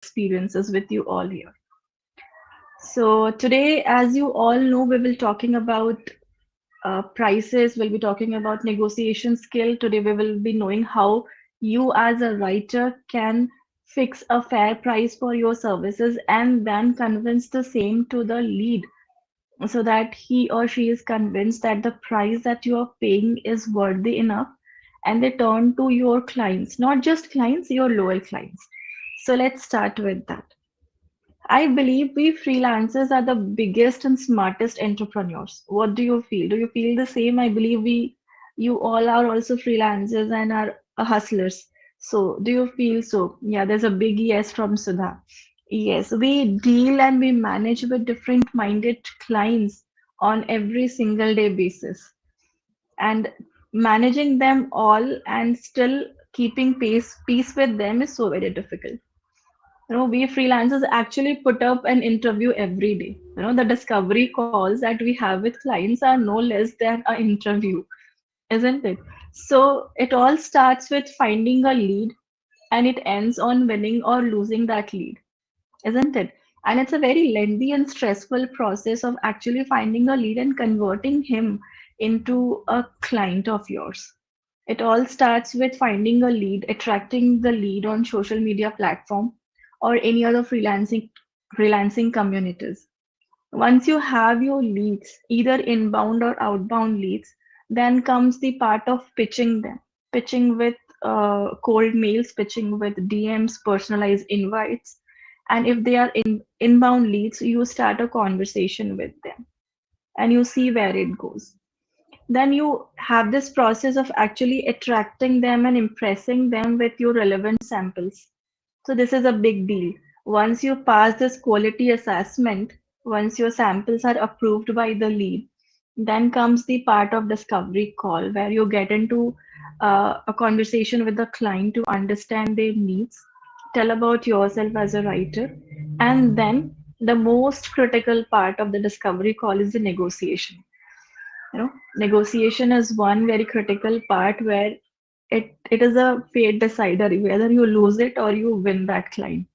experiences with you all here. So today, as you all know, we will talking about prices. We'll be talking about negotiation skill. Today, we will be knowing how you as a writer can fix a fair price for your services and then convince the same to the lead so that he or she is convinced that the price that you are paying is worthy enough and they turn to your clients, not just clients, your loyal clients. So let's start with that. I believe we freelancers are the biggest and smartest entrepreneurs. What do you feel? Do you feel the same? I believe you all are also freelancers and are hustlers. So do you feel so? Yeah, there's a big yes from Sudha. Yes, we deal and we manage with different minded clients on every single day basis. And managing them all and still keeping peace with them is so very difficult. We freelancers actually put up an interview every day. The discovery calls that we have with clients are no less than an interview, isn't it? So it all starts with finding a lead and it ends on winning or losing that lead, isn't it? And it's a very lengthy and stressful process of actually finding a lead and converting him into a client of yours. It all starts with finding a lead, attracting the lead on social media platform or any other freelancing communities. Once you have your leads, either inbound or outbound leads, then comes the part of pitching them, pitching with cold mails, pitching with DMs, personalized invites. And if they are inbound leads, you start a conversation with them and you see where it goes. Then you have this process of actually attracting them and impressing them with your relevant samples. So this is a big deal. Once you pass this quality assessment, once your samples are approved by the lead, then comes the part of discovery call where you get into a conversation with the client to understand their needs, tell about yourself as a writer, and then the most critical part of the discovery call is the negotiation. Negotiation is one very critical part where it is a fate decider whether you lose it or you win that client.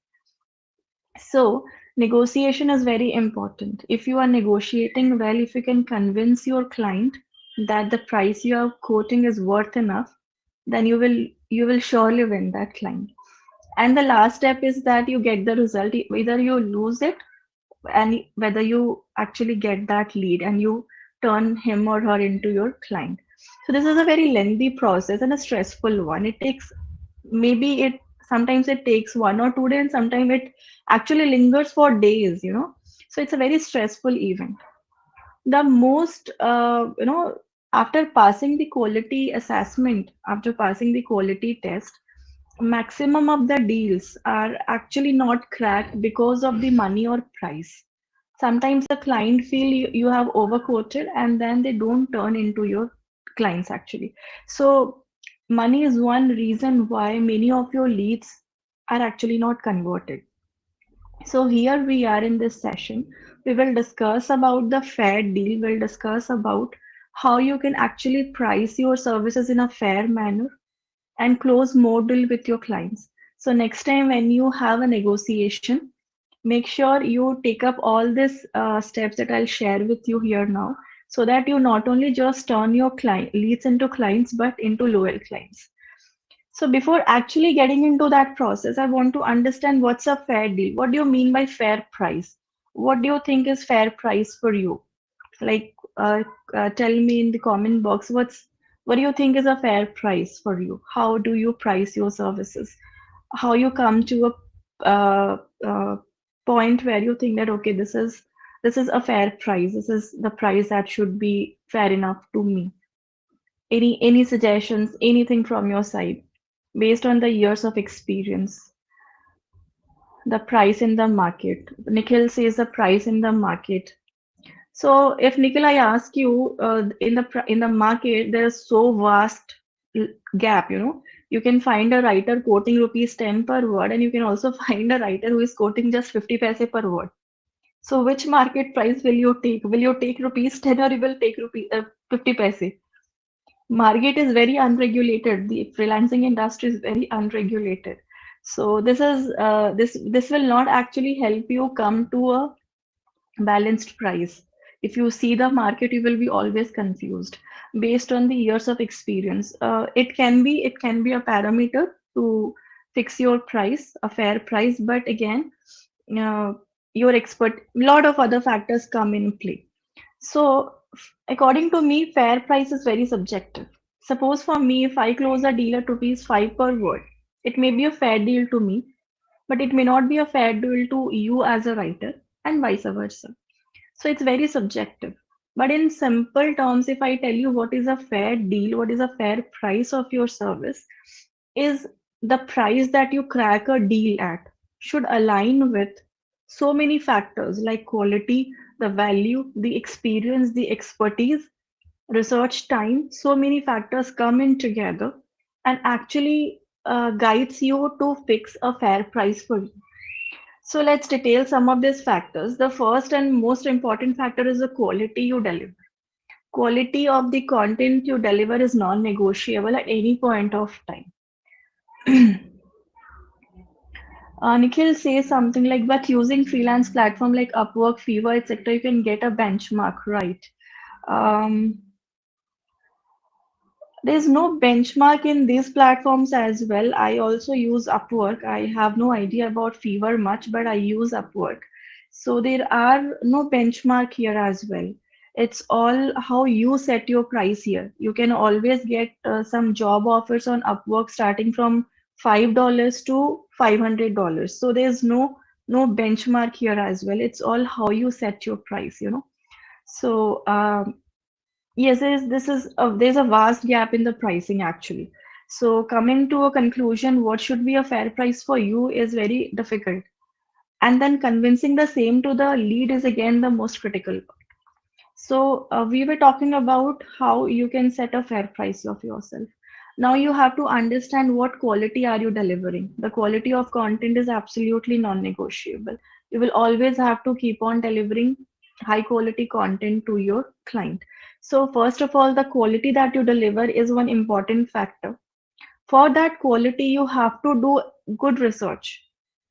So negotiation is very important. If you are negotiating well, if you can convince your client that the price you are quoting is worth enough, then you will surely win that client. And the last step is that you get the result. Either you lose it and whether you actually get that lead and you turn him or her into your client. So this is a very lengthy process and a stressful one. It takes maybe it sometimes it takes 1 or 2 days and sometimes it actually lingers for days. So it's a very stressful event. The most after passing the quality assessment, after passing the quality test, maximum of the deals are actually not cracked because of the money or price. Sometimes the client feel you have overquoted and then they don't turn into your clients actually. So money is one reason why many of your leads are actually not converted. So here we are in this session. We will discuss about the fair deal. We'll discuss about how you can actually price your services in a fair manner and close more deal with your clients. So next time when you have a negotiation, make sure you take up all these steps that I'll share with you here now, so that you not only just turn your client leads into clients, but into loyal clients. So before actually getting into that process, I want to understand what's a fair deal. What do you mean by fair price? What do you think is fair price for you? Like, tell me in the comment box what do you think is a fair price for you? How do you price your services? How you come to a point where you think that okay, this is a fair price. This is the price that should be fair enough to me. Any suggestions? Anything from your side based on the years of experience? The price in the market. Nikhil says the price in the market. So if Nikhil, I ask you, in the market, there's so vast l- gap. You can find a writer quoting rupees 10 per word, and you can also find a writer who is quoting just 50 paise per word. So which market price will you take? Will you take rupees 10 or you will take rupees 50 paise? Market is very unregulated. The freelancing industry is very unregulated. So this will not actually help you come to a balanced price. If you see the market, you will be always confused based on the years of experience. It can be a parameter to fix your price, a fair price, but again, uh, your expert, lot of other factors come in play. So, according to me, fair price is very subjective. Suppose for me, if I close a deal at rupees 5 per word, it may be a fair deal to me, but it may not be a fair deal to you as a writer, and vice versa. So it's very subjective. But in simple terms, if I tell you what is a fair deal, what is a fair price of your service, is the price that you crack a deal at should align with so many factors like quality, the value, the experience, the expertise, research time. So many factors come in together and actually guides you to fix a fair price for you. So let's detail some of these factors. The first and most important factor is the quality you deliver. Quality of the content you deliver is non-negotiable at any point of time. Nikhil says something like, but using freelance platform like Upwork, Fiverr, etc., you can get a benchmark, right? Um, There's no benchmark in these platforms as well. I also use Upwork. I have no idea about Fiverr much, but I use Upwork. So there are no benchmark here as well. It's all how you set your price here. You can always get some job offers on Upwork starting from $5 to $500. So there's no benchmark here as well. It's all how you set your price. So yes, there's a vast gap in the pricing actually. So coming to a conclusion, what should be a fair price for you is very difficult. And then convincing the same to the lead is again the most critical. So we were talking about how you can set a fair price of yourself. Now you have to understand what quality are you delivering. The quality of content is absolutely non-negotiable. You will always have to keep on delivering high quality content to your client. So first of all, the quality that you deliver is one important factor. For that quality, you have to do good research.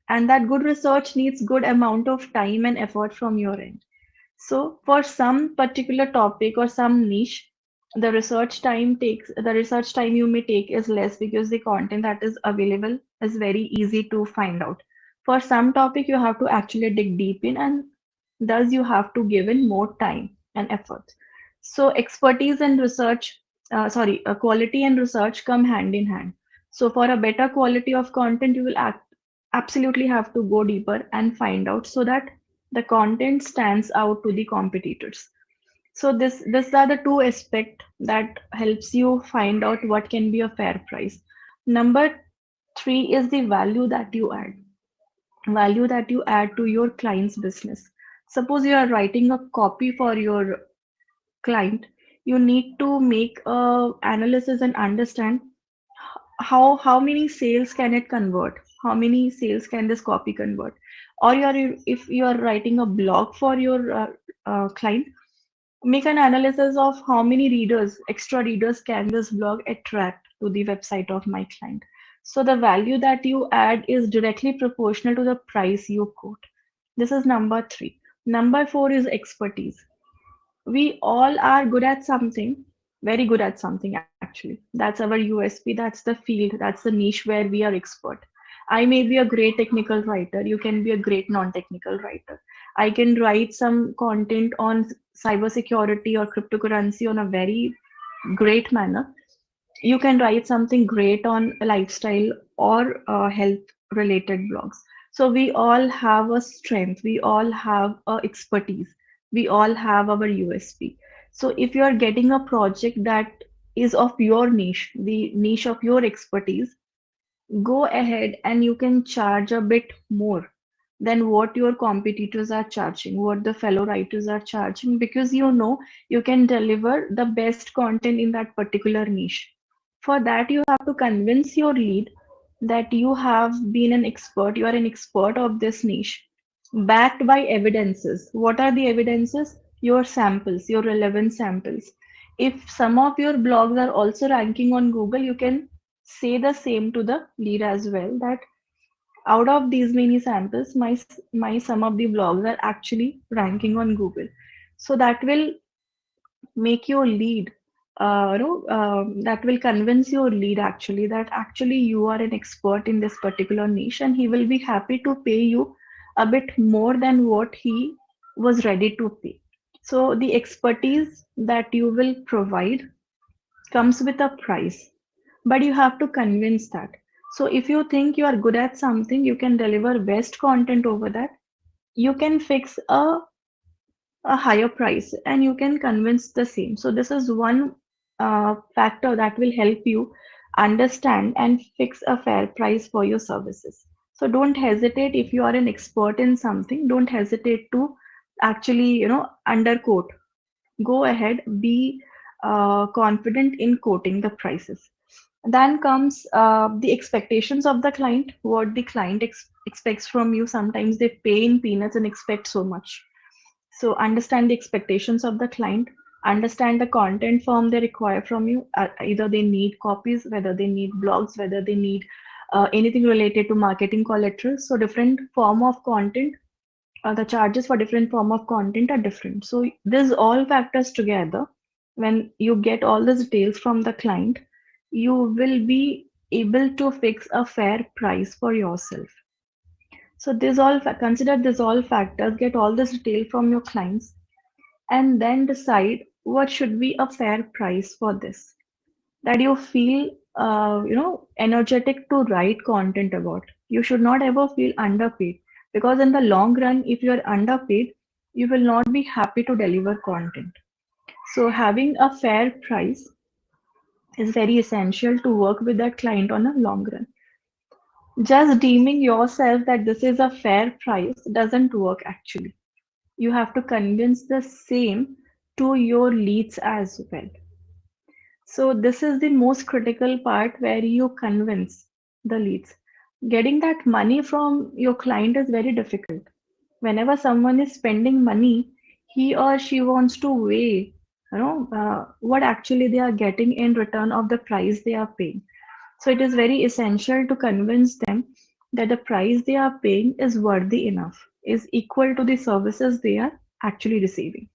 And that good research needs good amount of time and effort from your end. So for some particular topic or some niche, the research time you may take is less because the content that is available is very easy to find out. For some topic, you have to actually dig deep in, and thus you have to give in more time and effort. So expertise and quality and research come hand in hand. So for a better quality of content, you will absolutely have to go deeper and find out so that the content stands out to the competitors. So these are the two aspects that helps you find out what can be a fair price. Number three is the value that you add to your client's business. Suppose you are writing a copy for your client, you need to make a analysis and understand how many sales can it convert, how many sales can this copy convert, or if you are writing a blog for your client, make an analysis of how many extra readers can this blog attract to the website of my client. So the value that you add is directly proportional to the price you quote. This is number three. Number four is expertise. We all are good at something, very good at something actually. That's our USP, that's the field, that's the niche where we are expert. I may be a great technical writer, you can be a great non-technical writer. I can write some content on cybersecurity or cryptocurrency on a very great manner. You can write something great on lifestyle or health related blogs. So we all have a strength, we all have a expertise, we all have our USP. So if you are getting a project that is of your niche, the niche of your expertise, go ahead and you can charge a bit more than what your competitors are charging, what the fellow writers are charging, because you know you can deliver the best content in that particular niche. For that, you have to convince your lead that you have been an expert, you are an expert of this niche, backed by evidences. What are the evidences? Your samples, your relevant samples. If some of your blogs are also ranking on Google, you can say the same to the lead as well, that Out of these many samples, my some of the blogs are actually ranking on Google. So that will make your lead, that will convince your lead actually that actually you are an expert in this particular niche, and he will be happy to pay you a bit more than what he was ready to pay. So the expertise that you will provide comes with a price, but you have to convince that. So if you think you are good at something, you can deliver best content over that, you can fix a higher price and you can convince the same. So this is one factor that will help you understand and fix a fair price for your services. So don't hesitate. If you are an expert in something, don't hesitate to actually, underquote. Go ahead, be confident in quoting the prices. Then comes the expectations of the client, what the client expects from you. Sometimes they pay in peanuts and expect so much. So understand the expectations of the client, understand the content form they require from you. Either they need copies, whether they need blogs, whether they need anything related to marketing collateral. So different form of content, the charges for different form of content are different. So this all factors together. When you get all the details from the client, you will be able to fix a fair price for yourself. So this all consider this all factors, get all this detail from your clients, and then decide what should be a fair price for this that you feel energetic to write content about. You should not ever feel underpaid, because in the long run, if you are underpaid, you will not be happy to deliver content. So having a fair price is very essential to work with that client on a long run. Just deeming yourself that this is a fair price doesn't work actually. You have to convince the same to your leads as well. So this is the most critical part where you convince the leads. Getting that money from your client is very difficult. Whenever someone is spending money, he or she wants to weigh, what actually they are getting in return of the price they are paying. So it is very essential to convince them that the price they are paying is worthy enough, is equal to the services they are actually receiving.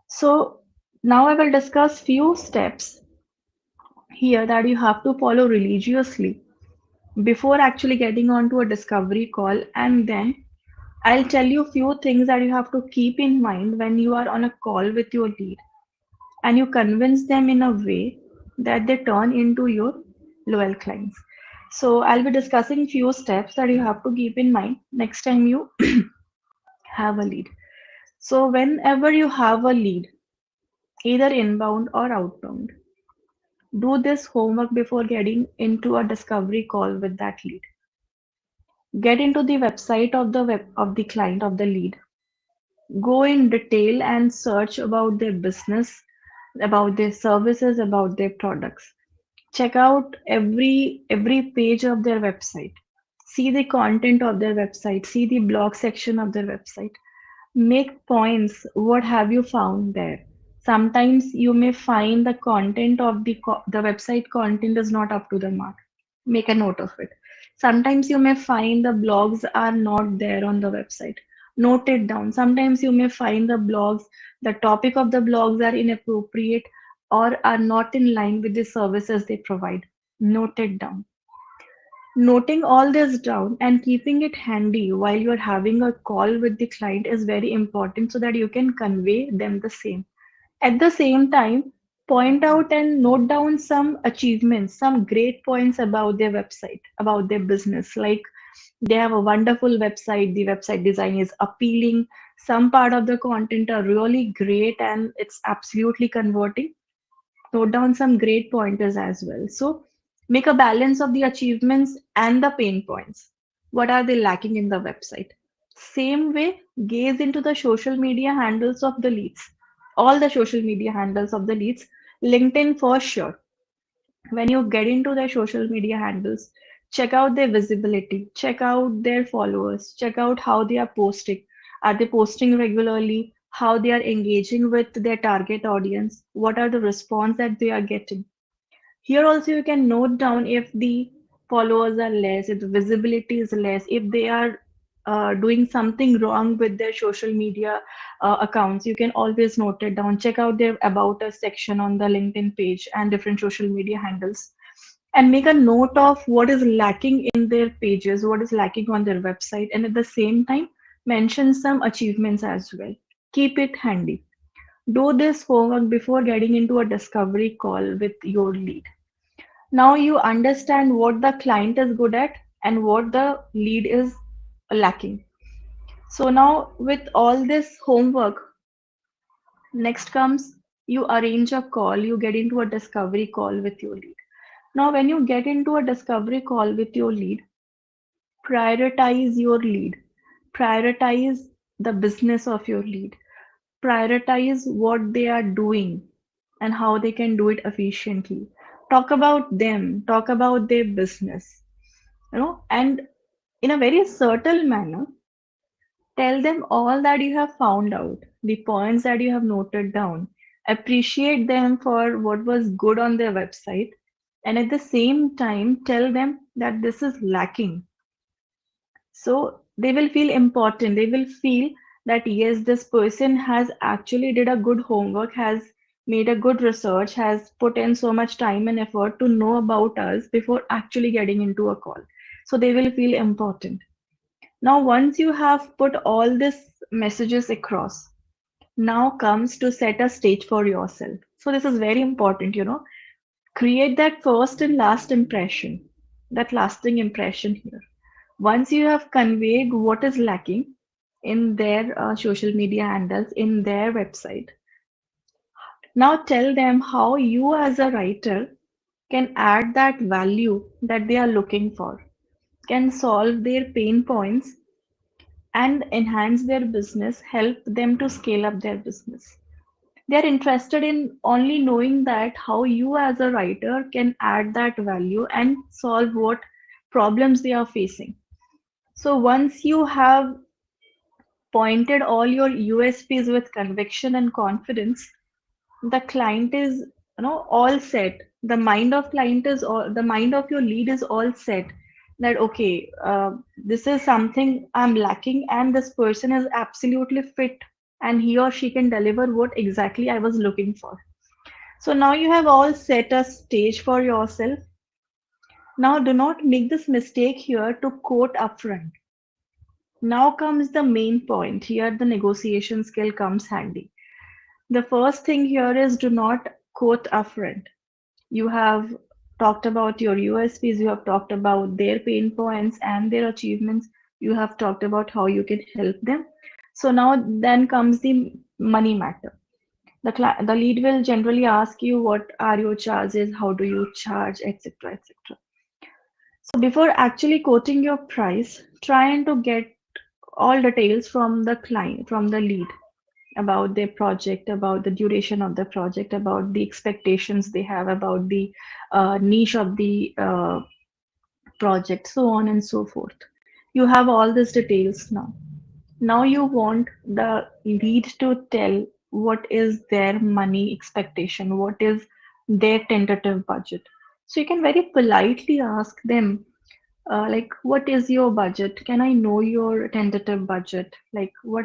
So now I will discuss few steps here that you have to follow religiously before actually getting onto a discovery call, and then I'll tell you few things that you have to keep in mind when you are on a call with your lead and you convince them in a way that they turn into your loyal clients. So I'll be discussing few steps that you have to keep in mind next time you have a lead. So whenever you have a lead, either inbound or outbound, do this homework before getting into a discovery call with that lead. Get into the website of the client of the lead. Go in detail and search about their business, about their services, about their products. Check out every page of their website. See the content of their website, see the blog section of their website. Make points. What have you found there? Sometimes you may find the content of the website content is not up to the mark. Make a note of it. Sometimes you may find the blogs are not there on the website. Note it down. Sometimes you may find the topic of the blogs are inappropriate or are not in line with the services they provide. Note it down. Noting all this down and keeping it handy while you're having a call with the client is very important so that you can convey them the same. At the same time, point out and note down some achievements, some great points about their website, about their business. Like they have a wonderful website, the website design is appealing, some part of the content are really great and it's absolutely converting. Note down some great pointers as well. So make a balance of the achievements and the pain points. What are they lacking in the website? Same way, gaze into the social media handles of the leads. All the social media handles of the leads, LinkedIn for sure. When you get into their social media handles, check out their visibility, check out their followers, check out how they are posting. Are they posting regularly? How they are engaging with their target audience? What are the response that they are getting? Here also you can note down if the followers are less, if the visibility is less, if they are doing something wrong with their social media accounts, you can always note it down. Check out their About Us section on the LinkedIn page and different social media handles, and make a note of what is lacking in their pages, what is lacking on their website, and at the same time, mention some achievements as well. Keep it handy. Do this homework before getting into a discovery call with your lead. Now you understand what the client is good at and what the lead is lacking. So now with all this homework, next comes you arrange a call, you get into a discovery call with your lead. Now when you get into a discovery call with your lead, prioritize your lead. Prioritize the business of your lead. Prioritize what they are doing and how they can do it efficiently. Talk about them, talk about their business, and in a very subtle manner, tell them all that you have found out, the points that you have noted down. Appreciate them for what was good on their website, and at the same time, tell them that this is lacking. So they will feel important. They will feel that yes, this person has actually did a good homework, has made a good research, has put in so much time and effort to know about us before actually getting into a call. So they will feel important. Now, once you have put all these messages across, now comes to set a stage for yourself. So this is very important. Create that first and last impression, that lasting impression here. Once you have conveyed what is lacking in their social media handles, in their website, now tell them how you as a writer can add that value that they are looking for, can solve their pain points and enhance their business, help them to scale up their business. They're interested in only knowing that how you as a writer can add that value and solve what problems they are facing. So once you have pointed all your USPs with conviction and confidence, the client is all set. The mind of client is all the mind of your lead is all set that okay, this is something I'm lacking, and this person is absolutely fit, and he or she can deliver what exactly I was looking for. So now you have all set a stage for yourself. Now do not make this mistake here to quote upfront. Now comes the main point. Here the negotiation skill comes handy. The first thing here is do not quote upfront. You have talked about your USPs, you have talked about their pain points and their achievements, you have talked about how you can help them. So now then comes the money matter. The lead will generally ask you what are your charges, how do you charge, etc. etc. So before actually quoting your price, try and to get all details from the client, from the lead about their project, about the duration of the project, about the expectations they have, about the niche of the project, so on and so forth. You have all these details now. Now you want the lead to tell what is their money expectation, what is their tentative budget. So you can very politely ask them, like, what is your budget? Can I know your tentative budget? Like, what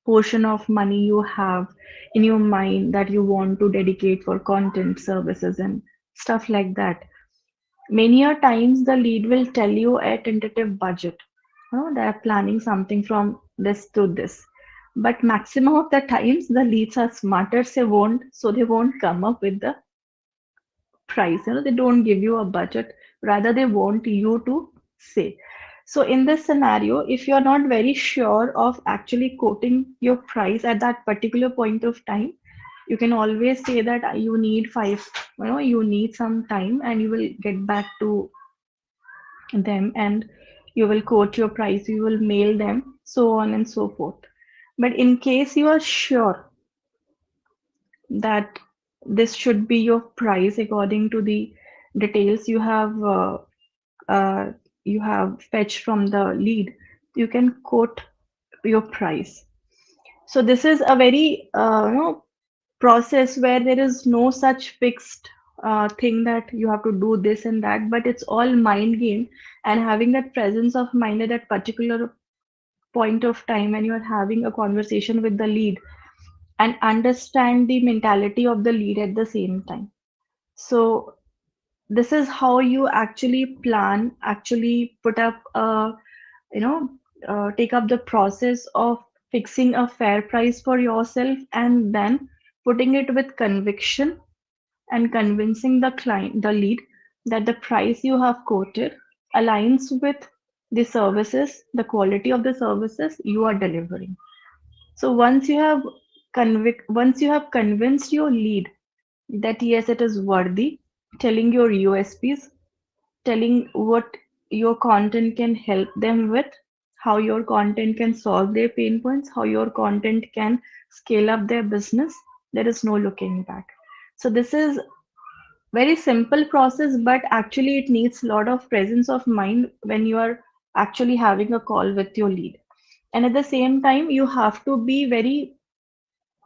portion of money you have in your mind that you want to dedicate for content services and stuff like that. Many a times the lead will tell you a tentative budget. They're planning something from this to this. But maximum of the times the leads are smarter, so they won't come up with the price. They don't give you a budget, rather they want you to say. So in this scenario, if you're not very sure of actually quoting your price at that particular point of time, you can always say that you need you need some time and you will get back to them, and you will quote your price, you will mail them, so on and so forth. But in case you are sure that this should be your price according to the details uh, you have fetched from the lead, you can quote your price. So this is a very process where there is no such fixed think that you have to do this and that, but it's all mind game. And having that presence of mind at that particular point of time when you are having a conversation with the lead and understand the mentality of the lead at the same time. So this is how you actually plan, actually put up a, you know, take up the process of fixing a fair price for yourself and then putting it with conviction and convincing the client, the lead, that the price you have quoted aligns with the services, the quality of the services you are delivering. So once you have convinced your lead that yes, it is worthy, telling your USPs, telling what your content can help them with, how your content can solve their pain points, how your content can scale up their business, there is no looking back. So this is very simple process, but actually it needs a lot of presence of mind when you are actually having a call with your lead. And at the same time, you have to be very,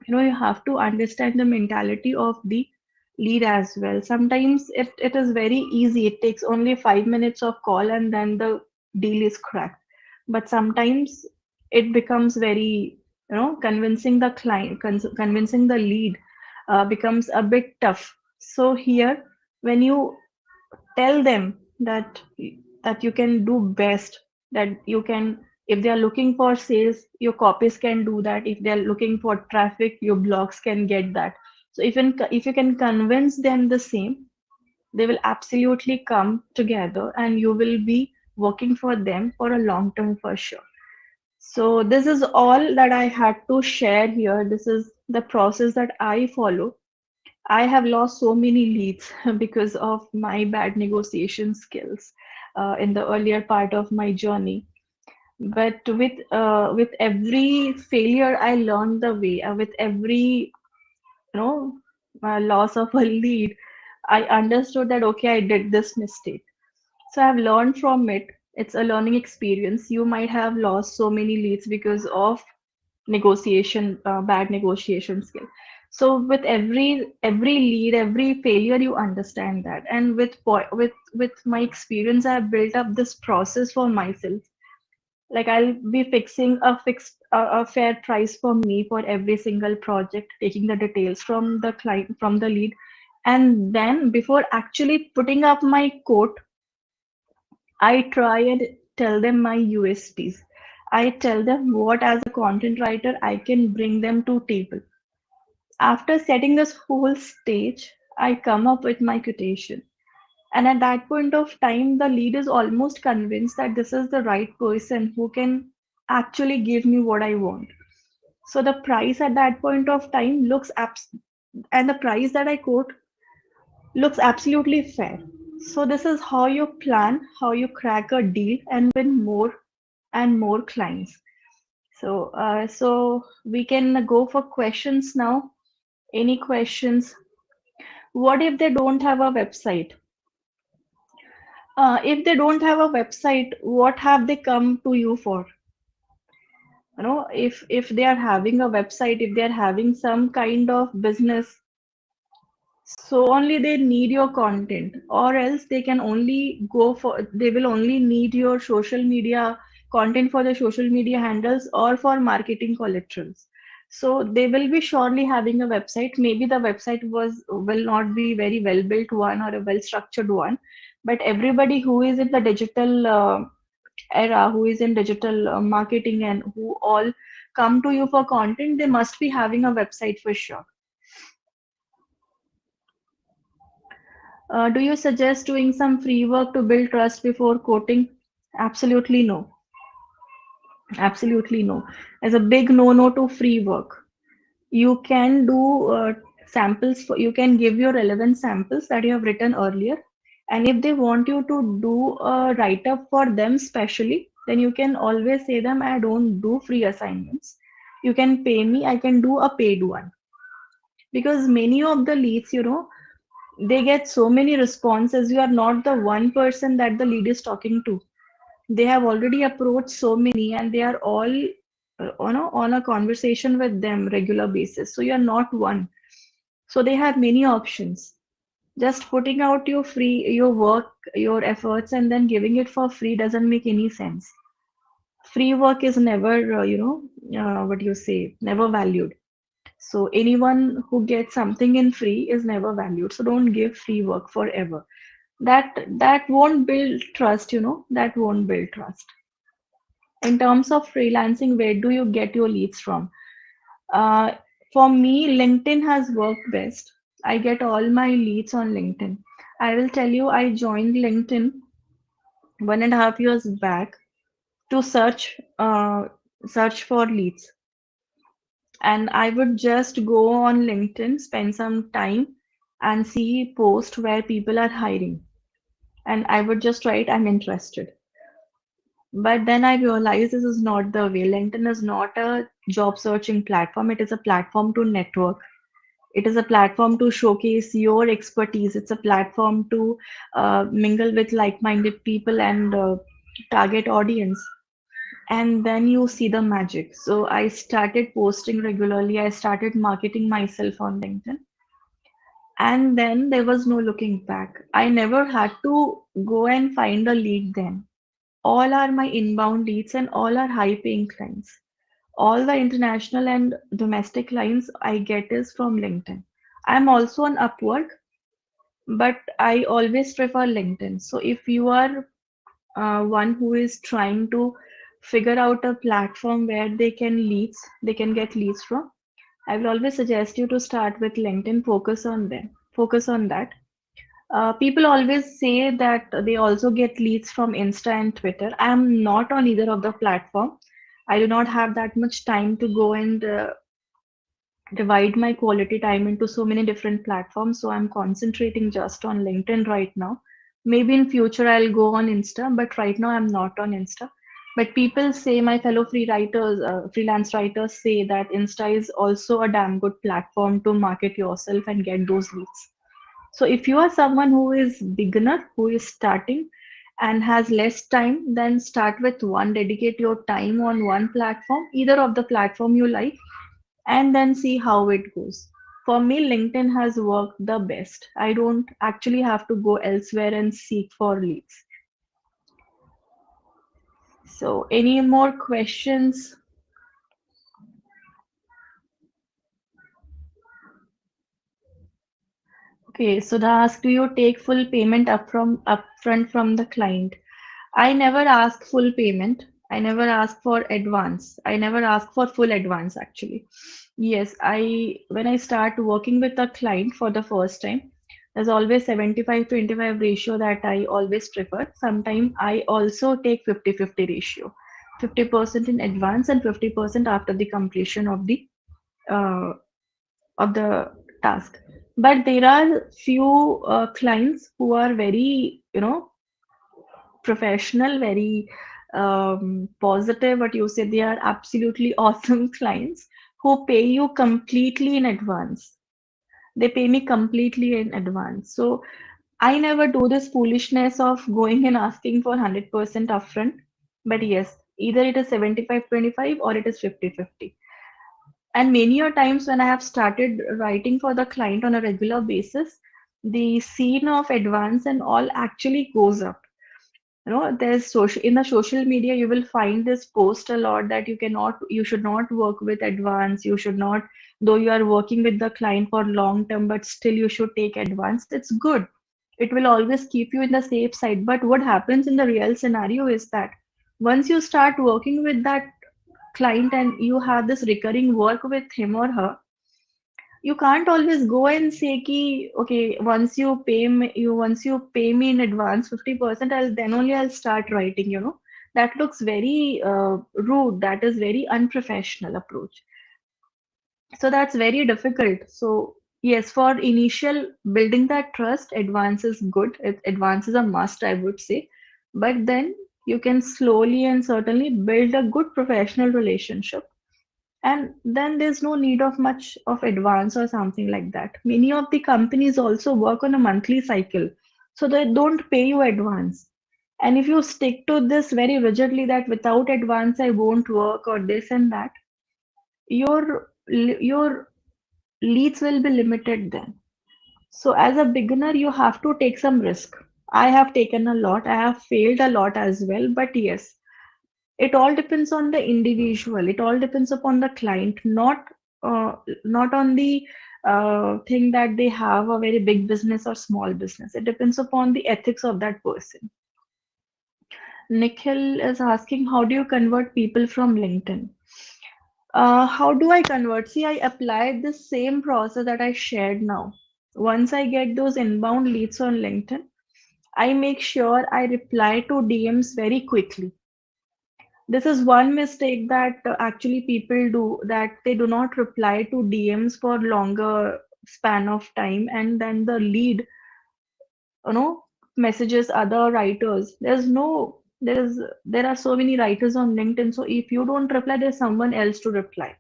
you have to understand the mentality of the lead as well. Sometimes it is very easy. It takes only 5 minutes of call and then the deal is cracked. But sometimes it becomes very, convincing the client, convincing the lead becomes a bit tough. So here, when you tell them that you can do best, that you can, if they are looking for sales, your copies can do that. If they are looking for traffic, your blogs can get that. So if you can convince them the same, they will absolutely come together and you will be working for them for a long term for sure. So this is all that I had to share here. This is the process that I follow. I have lost so many leads because of my bad negotiation skills in the earlier part of my journey. But with every failure, I learned the way. With every loss of a lead, I understood that okay, I did this mistake. So I've learned from it. It's a learning experience. You might have lost so many leads because of negotiation, bad negotiation skill. So with every lead, every failure, you understand that. And with my experience, I have built up this process for myself. Like I'll be fixing a fair price for me for every single project, taking the details from the client, from the lead, and then before actually putting up my quote, I try and tell them my USPs. I tell them what, as a content writer, I can bring them to table. After setting this whole stage, I come up with my quotation. And at that point of time, the lead is almost convinced that this is the right person who can actually give me what I want. So the price at that point of time and the price that I quote looks absolutely fair. So this is how you plan, how you crack a deal and win more and more clients. So we can go for questions now. Any questions? What if they don't have a website? If they don't have a website, what have they come to you for? If they are having a website, if they are having some kind of business, so only they need your content, or else they will only need your social media content for the social media handles or for marketing collaterals. So they will be surely having a website. Maybe the website will not be very well built one or a well structured one, but everybody who is in the digital era, who is in digital marketing and who all come to you for content, they must be having a website for sure. Do you suggest doing some free work to build trust before quoting? Absolutely no. Absolutely no. As a big no-no to free work. You can do you can give your relevant samples that you have written earlier. And if they want you to do a write-up for them specially, then you can always say them, I don't do free assignments. You can pay me, I can do a paid one. Because many of the leads, they get so many responses. You are not the one person that the lead is talking to. They have already approached so many and they are all on a conversation with them regular basis. So you are not one. So they have many options. Just putting out your work, your efforts, and then giving it for free doesn't make any sense. Free work is never, what do you say, never valued. So anyone who gets something in free is never valued. So don't give free work forever. That won't build trust, that won't build trust. In terms of freelancing, where do you get your leads from? Uh, for me, LinkedIn has worked best. I get all my leads on LinkedIn. I will tell you, I joined LinkedIn 1.5 years back to search for leads, and I would just go on LinkedIn, spend some time, and see post where people are hiring, and I would just write I'm interested. But then I realized this is not the way. LinkedIn is not a job searching platform. It is a platform to network. It is a platform to showcase your expertise. It's a platform to mingle with like-minded people and target audience. And then you see the magic. So I started posting regularly. I started marketing myself on LinkedIn. And then there was no looking back. I never had to go and find a lead then. All are my inbound leads and all are high paying clients. All the international and domestic clients I get is from LinkedIn. I'm also on Upwork, but I always prefer LinkedIn. So if you are one who is trying to figure out a platform where they can get leads from, I will always suggest you to start with LinkedIn, focus on that. People always say that they also get leads from Insta and Twitter. I am not on either of the platform. I do not have that much time to go and divide my quality time into so many different platforms. So I'm concentrating just on LinkedIn right now. Maybe in future I'll go on Insta, but right now I'm not on Insta. But people say, my fellow freelance writers say that Insta is also a damn good platform to market yourself and get those leads. So if you are someone who is beginner, who is starting and has less time, then start with one, dedicate your time on one platform, either of the platform you like, and then see how it goes. For me, LinkedIn has worked the best. I don't actually have to go elsewhere and seek for leads. So any more questions? Okay, so the ask, do you take full payment upfront from the client? I never ask full payment. I never ask for advance. I never ask for full advance actually. Yes, I when I start working with a client for the first time, there's always 75-25 ratio that I always prefer. Sometimes I also take 50-50 ratio. 50% in advance and 50% after the completion uh, of the task. But there are few clients who are very, professional, very positive. What you say, they are absolutely awesome clients who pay you completely in advance. They pay me completely in advance. So I never do this foolishness of going and asking for 100% upfront. But yes, either it is 75-25 or it is 50-50. And many a times when I have started writing for the client on a regular basis, the scene of advance and all actually goes up. There's social in the social media, you will find this post a lot that you should not work with advance. You should not, though you are working with the client for long term, but still you should take advance. It's good. It will always keep you in the safe side. But what happens in the real scenario is that once you start working with that client and you have this recurring work with him or her, you can't always go and say ki, okay, once you pay me in advance 50%, I'll start writing, that looks very rude. That is very unprofessional approach. So that's very difficult. So yes, for initial building that trust, advance is good. Advance is a must, I would say. But then you can slowly and certainly build a good professional relationship, and then there's no need of much of advance or something like that. Many of the companies also work on a monthly cycle, so they don't pay you advance. And if you stick to this very rigidly that without advance I won't work or this and that, your leads will be limited then. So as a beginner, you have to take some risk. I have taken a lot. I have failed a lot as well. But yes, it all depends on the individual. It all depends upon the client, uh, not on the thing that they have a very big business or small business. It depends upon the ethics of that person. Nikhil is asking, how do you convert people from LinkedIn? How do I convert? See, I applied the same process that I shared now. Once I get those inbound leads on LinkedIn, I make sure I reply to DMs very quickly. This is one mistake that actually people do, that they do not reply to DMs for longer span of time, and then the lead, you know, messages other writers. There are so many writers on LinkedIn. So if you don't reply, there's someone else to reply.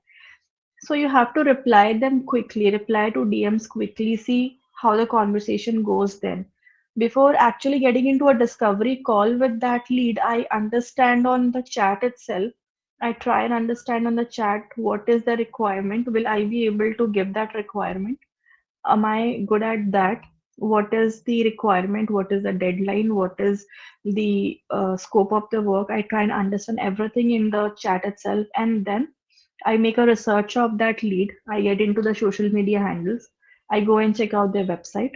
So you have to reply them quickly, reply to DMs quickly, see how the conversation goes then. Before actually getting into a discovery call with that lead, I understand on the chat itself. I try and understand on the chat what is the requirement. Will I be able to give that requirement? Am I good at that? What is the requirement? What is the deadline? What is the scope of the work? I try and understand everything in the chat itself, and then I make a research of that lead. I get into the social media handles. I go and check out their website.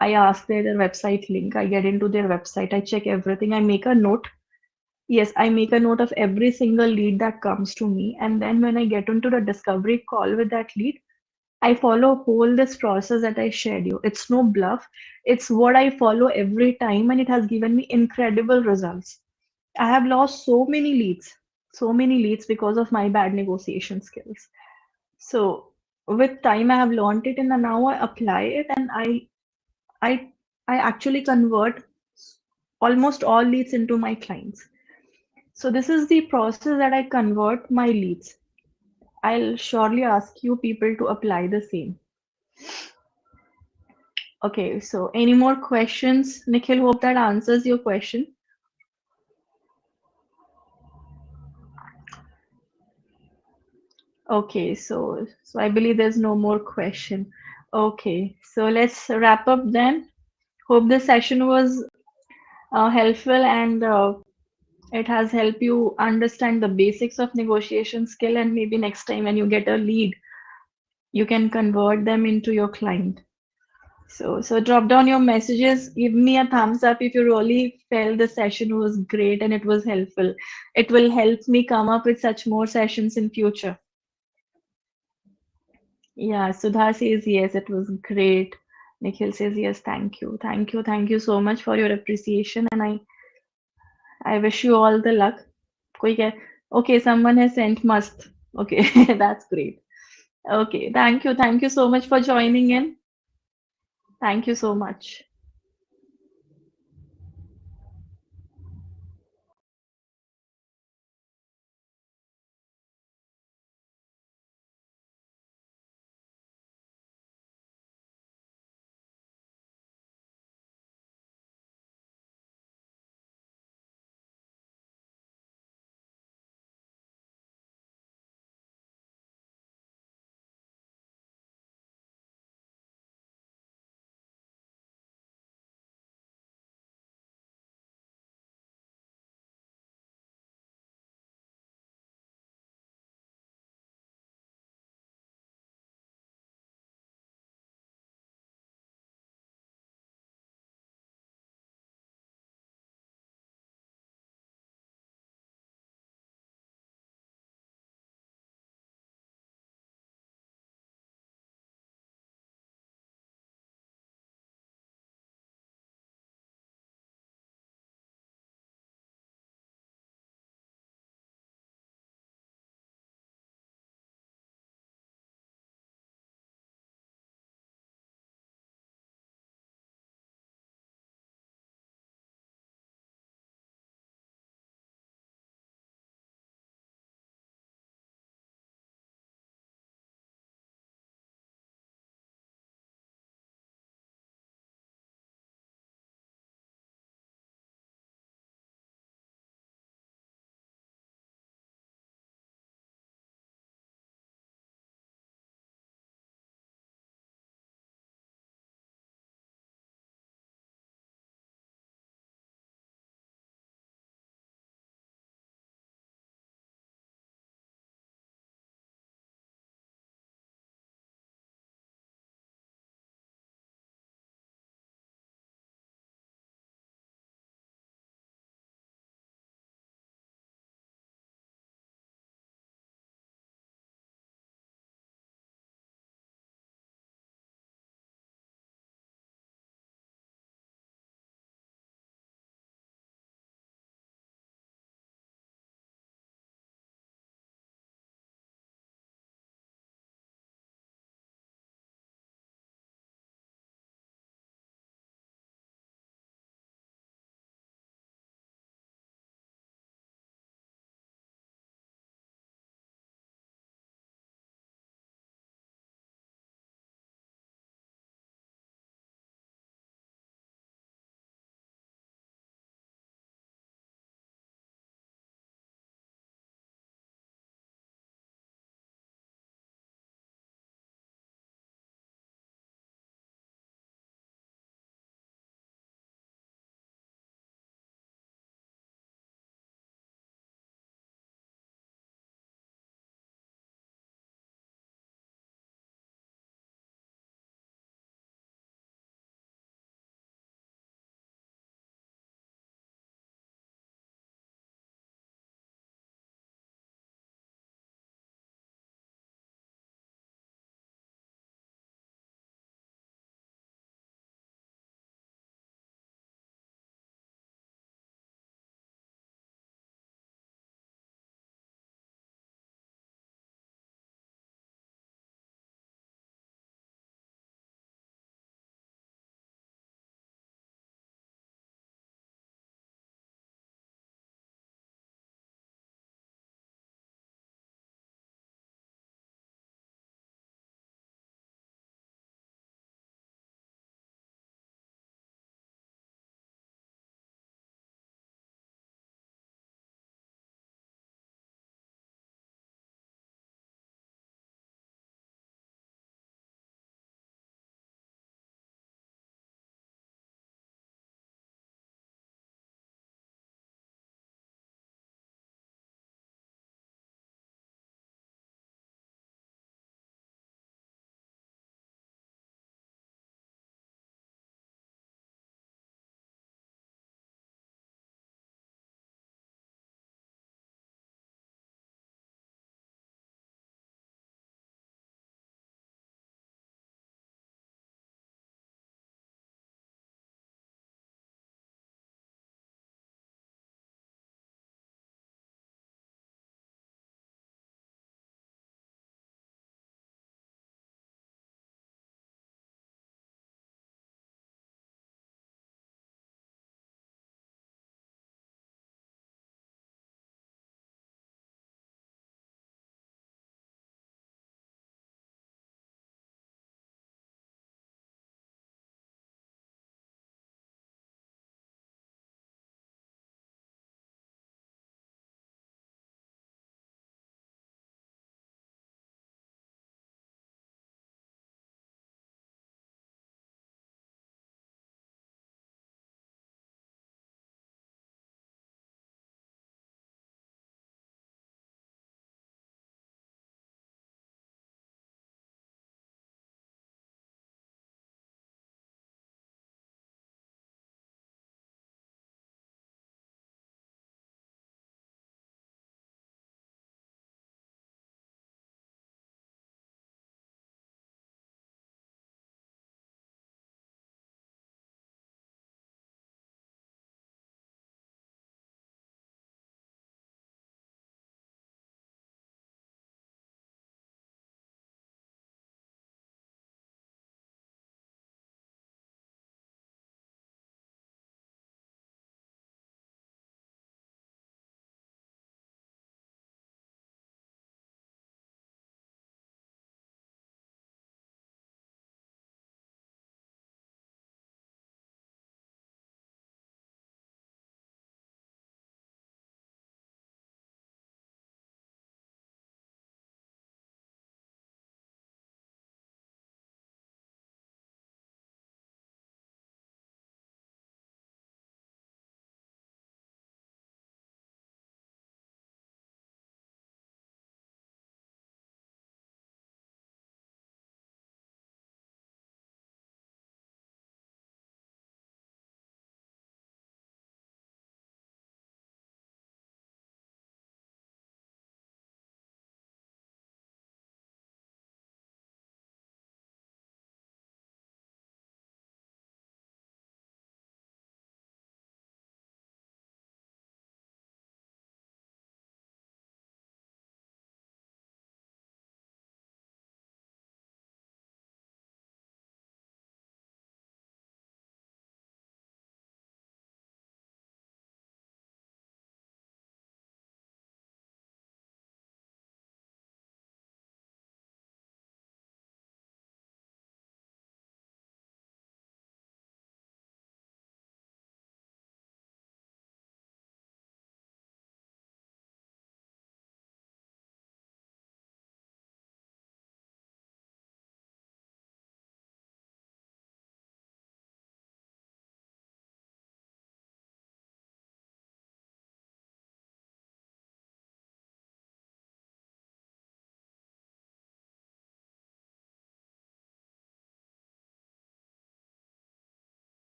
I ask their website link. I get into their website. I check everything. I make a note. Yes, I make a note of every single lead that comes to me. And then when I get into the discovery call with that lead, I follow whole this process that I shared you. It's no bluff. It's what I follow every time, and it has given me incredible results. I have lost so many leads because of my bad negotiation skills. So with time, I have learned it, and now I apply it, and I, I actually convert almost all leads into my clients. So this is the process that I convert my leads. I'll surely ask you people to apply the same. Okay, so any more questions? Nikhil, hope that answers your question. Okay, so I believe there's no more question. Okay, so let's wrap up then. Hope this session was helpful, and it has helped you understand the basics of negotiation skill, and maybe next time when you get a lead, you can convert them into your client. So drop down your messages. Give me a thumbs up if you really felt the session was great and it was helpful. It will help me come up with such more sessions in future. Yeah, Sudha says yes, it was great. Nikhil says yes, thank you. Thank you so much for your appreciation, and I wish you all the luck. कोई कह Okay, someone has sent must. Okay, that's great. Okay, thank you so much for joining in. Thank you so much.